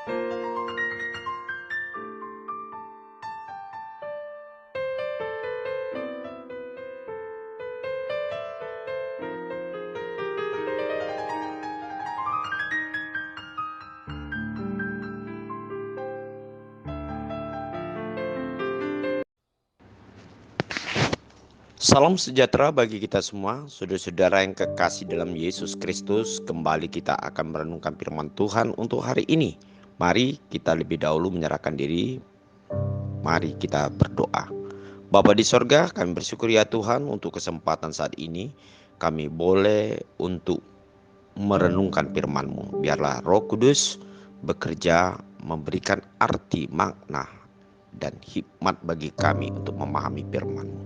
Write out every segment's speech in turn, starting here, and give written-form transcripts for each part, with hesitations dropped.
Salam sejahtera bagi kita semua, saudara-saudara yang kekasih dalam Yesus Kristus. Kembali kita akan merenungkan firman Tuhan untuk hari ini. Mari kita lebih dahulu menyerahkan diri. Mari kita berdoa. Bapa di sorga, kami bersyukur ya Tuhan untuk kesempatan saat ini. Kami boleh untuk merenungkan firman-Mu. Biarlah Roh Kudus bekerja memberikan arti, makna, dan hikmat bagi kami untuk memahami firman-Mu.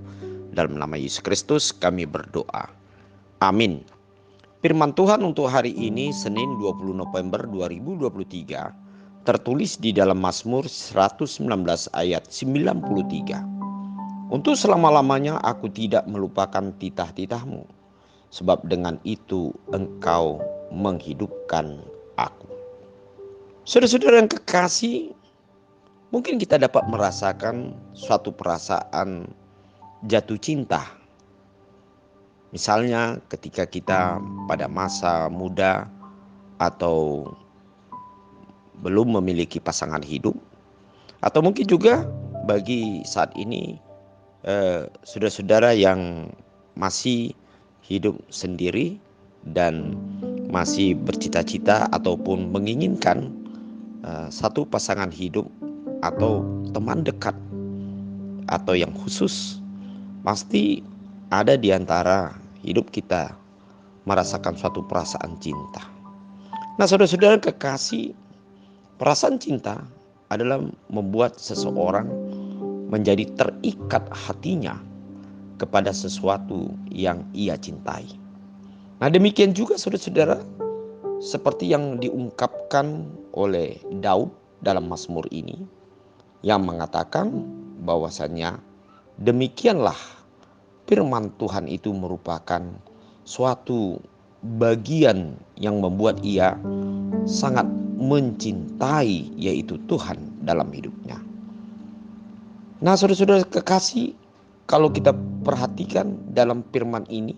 Dalam nama Yesus Kristus kami berdoa. Amin. Firman Tuhan untuk hari ini Senin 20 November 2023 tertulis di dalam Mazmur 119 ayat 93. Untuk selama-lamanya aku tidak melupakan titah-titah-Mu, sebab dengan itu Engkau menghidupkan aku. Saudara-saudara yang kekasih, mungkin kita dapat merasakan suatu perasaan jatuh cinta. Misalnya ketika kita pada masa muda atau belum memiliki pasangan hidup, atau mungkin juga bagi saat ini saudara-saudara yang masih hidup sendiri dan masih bercita-cita ataupun menginginkan satu pasangan hidup atau teman dekat atau yang khusus. Pasti ada di antara hidup kita merasakan suatu perasaan cinta. Nah, saudara-saudara kekasih, perasaan cinta adalah membuat seseorang menjadi terikat hatinya kepada sesuatu yang ia cintai. Nah, demikian juga saudara-saudara, seperti yang diungkapkan oleh Daud dalam Mazmur ini, yang mengatakan bahwasannya demikianlah firman Tuhan itu merupakan suatu bagian yang membuat ia sangat mencintai, yaitu Tuhan dalam hidupnya. Nah, saudara-saudara kekasih, kalau kita perhatikan dalam firman ini,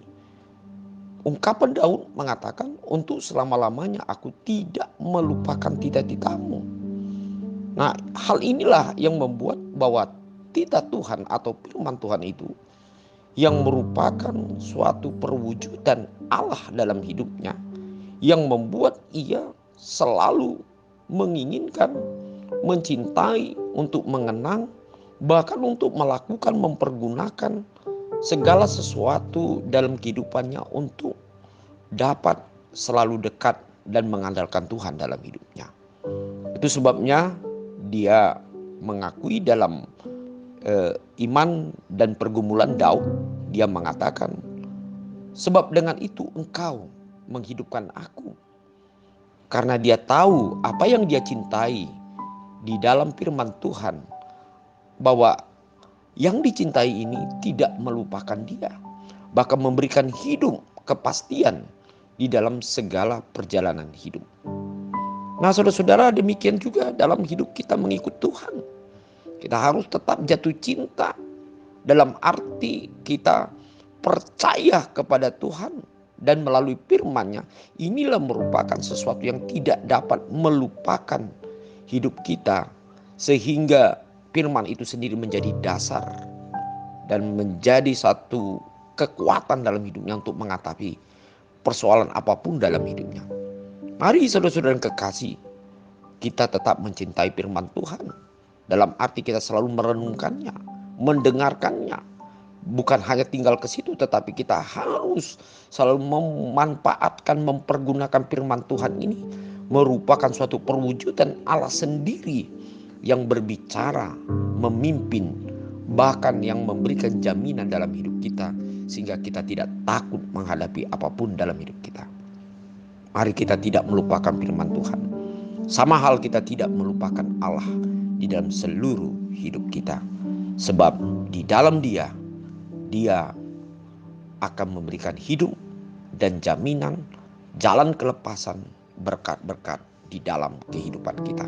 ungkapan Daud mengatakan, untuk selama-lamanya aku tidak melupakan titah-titah-Mu. Nah, hal inilah yang membuat bahwa titah Tuhan atau firman Tuhan itu yang merupakan suatu perwujudan Allah dalam hidupnya, yang membuat ia selalu menginginkan, mencintai, untuk mengenang, bahkan untuk melakukan, mempergunakan segala sesuatu dalam kehidupannya untuk dapat selalu dekat dan mengandalkan Tuhan dalam hidupnya. Itu sebabnya dia mengakui dalam iman dan pergumulan Daud, dia mengatakan, sebab dengan itu Engkau menghidupkan aku. Karena dia tahu apa yang dia cintai di dalam firman Tuhan, bahwa yang dicintai ini tidak melupakan dia, bahkan memberikan hidup kepastian di dalam segala perjalanan hidup. Nah, saudara-saudara, demikian juga dalam hidup kita mengikut Tuhan. Kita harus tetap jatuh cinta, dalam arti kita percaya kepada Tuhan dan melalui firman-Nya. Inilah merupakan sesuatu yang tidak dapat melupakan hidup kita, sehingga firman itu sendiri menjadi dasar dan menjadi satu kekuatan dalam hidupnya untuk menghadapi persoalan apapun dalam hidupnya. Mari saudara-saudara yang kekasih, kita tetap mencintai firman Tuhan. Dalam arti kita selalu merenungkannya, mendengarkannya. Bukan hanya tinggal ke situ, tetapi kita harus selalu memanfaatkan, mempergunakan firman Tuhan ini. Merupakan suatu perwujudan Allah sendiri yang berbicara, memimpin, bahkan yang memberikan jaminan dalam hidup kita, sehingga kita tidak takut menghadapi apapun dalam hidup kita. Mari kita tidak melupakan firman Tuhan. Sama hal kita tidak melupakan Allah di dalam seluruh hidup kita. Sebab di dalam Dia akan memberikan hidup dan jaminan, jalan kelepasan, berkat-berkat di dalam kehidupan kita.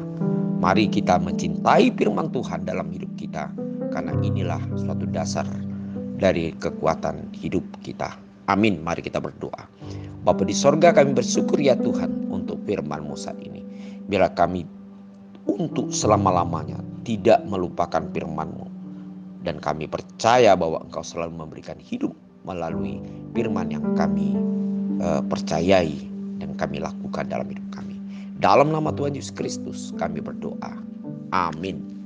Mari kita mencintai firman Tuhan dalam hidup kita, karena inilah suatu dasar dari kekuatan hidup kita. Amin. Mari kita berdoa. Bapa di sorga, kami bersyukur ya Tuhan untuk firman-Mu saat ini. Biarlah kami untuk selama-lamanya tidak melupakan firman-Mu. Dan kami percaya bahwa Engkau selalu memberikan hidup melalui firman yang kami percayai dan kami lakukan dalam hidup kami. Dalam nama Tuhan Yesus Kristus kami berdoa. Amin.